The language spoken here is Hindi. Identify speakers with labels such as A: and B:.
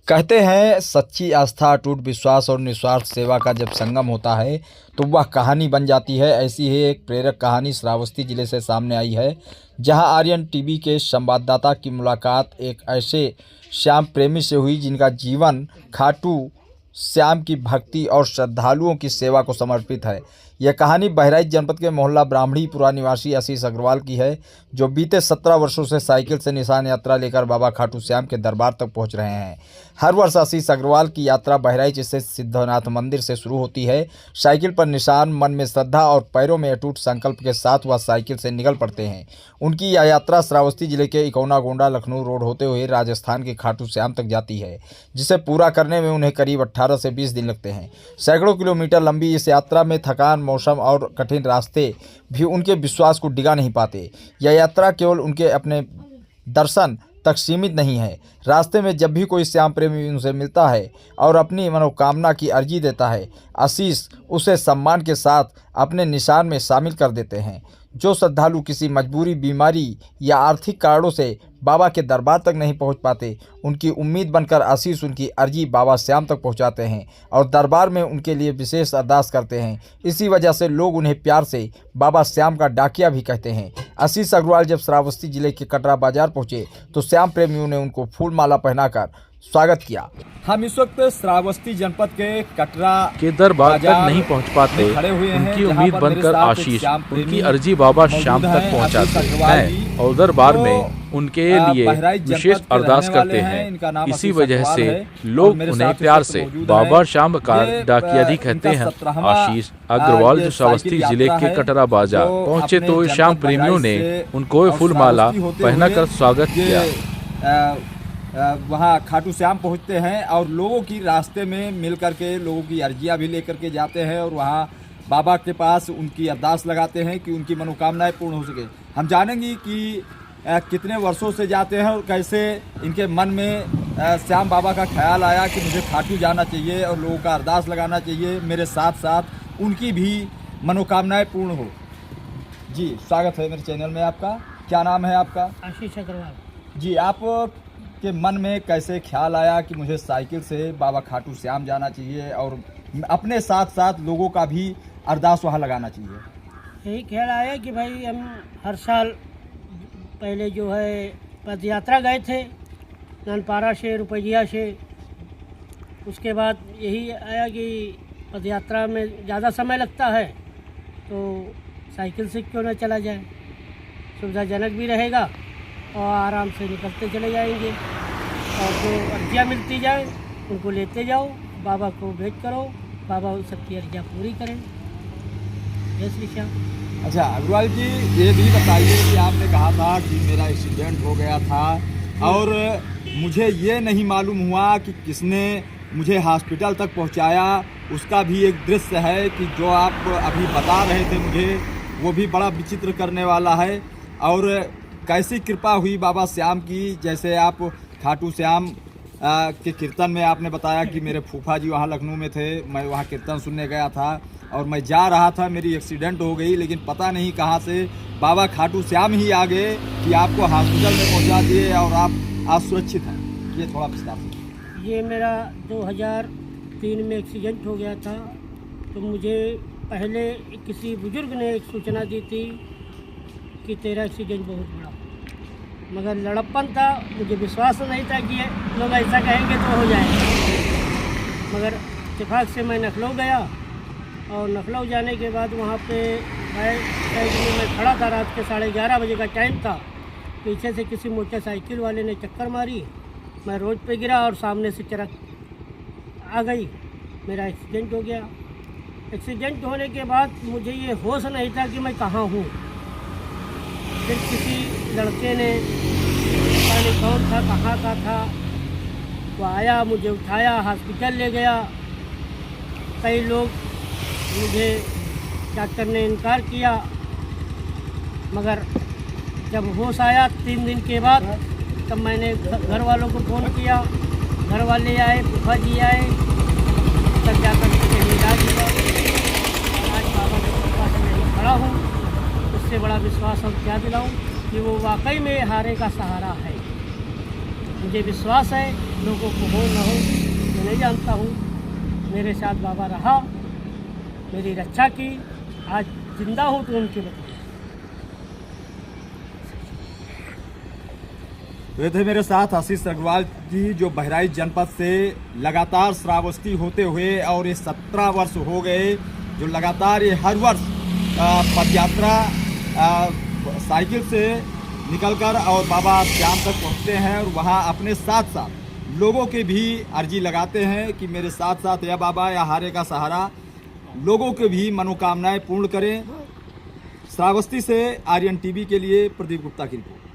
A: कहते हैं सच्ची आस्था, अटूट विश्वास और निस्वार्थ सेवा का जब संगम होता है तो वह कहानी बन जाती है। ऐसी ही एक प्रेरक कहानी श्रावस्ती जिले से सामने आई है, जहां आर्यन टीवी के संवाददाता की मुलाकात एक ऐसे श्याम प्रेमी से हुई जिनका जीवन खाटू श्याम की भक्ति और श्रद्धालुओं की सेवा को समर्पित है। यह कहानी बहराइच जनपद के मोहल्ला ब्राह्मणीपुरा निवासी आशीष अग्रवाल की है, जो बीते 17 वर्षों से साइकिल से निशान यात्रा लेकर बाबा खाटू श्याम के दरबार तक पहुंच रहे हैं। हर वर्ष आशीष अग्रवाल की यात्रा बहराइच स्थित सिद्धनाथ मंदिर से शुरू होती है। साइकिल पर निशान, मन में श्रद्धा और पैरों में अटूट संकल्प के साथ वह साइकिल से निकल पड़ते हैं। उनकी यह यात्रा श्रावस्ती जिले के इकौना गोंडा लखनऊ रोड होते हुए राजस्थान के खाटू श्याम तक जाती है, जिसे पूरा करने में उन्हें करीब 18 से 20 दिन लगते हैं। सैकड़ों किलोमीटर लंबी इस यात्रा में थकान, मौसम और कठिन रास्ते भी उनके विश्वास को डिगा नहीं पाते। यह यात्रा केवल उनके अपने दर्शन तक सीमित नहीं है। रास्ते में जब भी कोई श्याम प्रेमी उनसे मिलता है और अपनी मनोकामना की अर्जी देता है, आशीष उसे सम्मान के साथ अपने निशान में शामिल कर देते हैं। जो श्रद्धालु किसी मजबूरी, बीमारी या आर्थिक कारणों से बाबा के दरबार तक नहीं पहुंच पाते, उनकी उम्मीद बनकर आशीष उनकी अर्जी बाबा श्याम तक पहुंचाते हैं और दरबार में उनके लिए विशेष अरदास करते हैं। इसी वजह से लोग उन्हें प्यार से बाबा श्याम का डाकिया भी कहते हैं। आशीष अग्रवाल जब श्रावस्ती जिले के कटरा बाजार पहुंचे तो श्याम प्रेमियों ने उनको फूल माला पहनाकर स्वागत किया। हम इस वक्त श्रावस्ती जनपद के कटरा
B: के दरबार तक नहीं पहुंच पाते, उनकी उम्मीद बनकर आशीष उनकी अर्जी बाबा श्याम तक पहुंचाते हैं और दरबार में उनके लिए विशेष अरदास करते हैं। इसी वजह से लोग उन्हें प्यार से बाबा श्याम का डाकिया भी कहते हैं। आशीष अग्रवाल जो श्रावस्ती जिले के कटरा बाजार पहुंचे तो श्याम प्रेमियों ने उनको फूल माला पहनाकर स्वागत किया।
A: वहाँ खाटू श्याम पहुँचते हैं और लोगों की रास्ते में मिल करके लोगों की अर्जियाँ भी लेकर के जाते हैं और वहाँ बाबा के पास उनकी अरदास लगाते हैं कि उनकी मनोकामनाएं पूर्ण हो सके। हम जानेंगे कि कितने वर्षों से जाते हैं और कैसे इनके मन में श्याम बाबा का ख्याल आया कि मुझे खाटू जाना चाहिए और लोगों का अरदास लगाना चाहिए, मेरे साथ साथ उनकी भी मनोकामनाएँ पूर्ण हो। जी, स्वागत है मेरे चैनल में आपका। क्या नाम है आपका?
C: आशीष अग्रवाल।
A: जी, आप के मन में कैसे ख्याल आया कि मुझे साइकिल से बाबा खाटू श्याम जाना चाहिए और अपने साथ साथ लोगों का भी अरदास वहाँ लगाना चाहिए?
C: यही ख्याल आया कि भाई हम हर साल पहले जो है पद यात्रा गए थे नानपारा से, रुपैया से। उसके बाद यही आया कि पद यात्रा में ज़्यादा समय लगता है तो साइकिल से क्यों ना चला जाए, सुविधाजनक भी रहेगा और आराम से निकलते चले जाएंगे और जो अर्जियाँ मिलती जाए उनको लेते जाओ, बाबा को भेंट करो, बाबा उन सबकी अर्जियाँ पूरी करें। जय श्री श्याम।
A: अच्छा अग्रवाल जी, ये भी बताइए कि आपने कहा था कि मेरा एक्सीडेंट हो गया था और मुझे ये नहीं मालूम हुआ कि किसने मुझे हॉस्पिटल तक पहुंचाया। उसका भी एक दृश्य है कि जो आप अभी बता रहे थे मुझे, वो भी बड़ा विचित्र करने वाला है। और कैसी कृपा हुई बाबा श्याम की, जैसे आप खाटू श्याम के कीर्तन में आपने बताया कि मेरे फूफा जी वहाँ लखनऊ में थे, मैं वहाँ कीर्तन सुनने गया था और मैं जा रहा था, मेरी एक्सीडेंट हो गई, लेकिन पता नहीं कहाँ से बाबा खाटू श्याम ही आ गए कि आपको हॉस्पिटल में पहुँचा दिए और आप आज सुरक्षित हैं। ये थोड़ा विस्तार से।
C: ये मेरा 2003 में एक्सीडेंट हो गया था तो मुझे पहले किसी बुजुर्ग ने एक सूचना दी थी कि तेरा एक्सीडेंट बहुत बड़ा, मगर लड़प्पन था, मुझे विश्वास नहीं था कि लोग ऐसा कहेंगे तो हो जाएगा। मगर इत्तेफाक से मैं लखनऊ गया और लखनऊ जाने के बाद वहाँ पे मैं खड़ा था, रात के 11:30 बजे का टाइम था। पीछे से किसी मोटरसाइकिल वाले ने चक्कर मारी, मैं रोड पे गिरा और सामने से ट्रक आ गई, मेरा एक्सीडेंट हो गया। एक्सीडेंट होने के बाद मुझे ये होश नहीं था कि मैं कहाँ हूँ। फिर किसी लड़के ने, पता नहीं कौन था, कहाँ का था, वो आया, मुझे उठाया, हॉस्पिटल ले गया। कई लोग मुझे डॉक्टर ने इनकार किया, मगर जब होश आया 3 दिन के बाद, तब मैंने घर वालों को फ़ोन किया। घर वाले आए, फूफा जी आए, तब जाकर के इलाज हुआ। आज बाबा के कृपा से मैं खड़ा हूँ। उससे बड़ा विश्वास हम क्या दिलाऊं कि वो वाकई में हारे का सहारा है। मुझे विश्वास है, लोगों को हो न हो मैं नहीं जानता हूँ, मेरे साथ बाबा रहा, मेरी रक्षा की, आज जिंदा हूँ तो उनके बदले।
A: ये थे मेरे साथ आशीष अग्रवाल जी, जो बहराइच जनपद से लगातार श्रावस्ती होते हुए, और ये 17 वर्ष हो गए जो लगातार ये हर वर्ष पदयात्रा साइकिल से निकलकर और बाबा श्याम तक पहुंचते हैं, और वहां अपने साथ साथ लोगों के भी अर्जी लगाते हैं कि मेरे साथ साथ या बाबा या हारे का सहारा लोगों के भी मनोकामनाएं पूर्ण करें। श्रावस्ती से आर्यन टीवी के लिए प्रदीप गुप्ता की रिपोर्ट।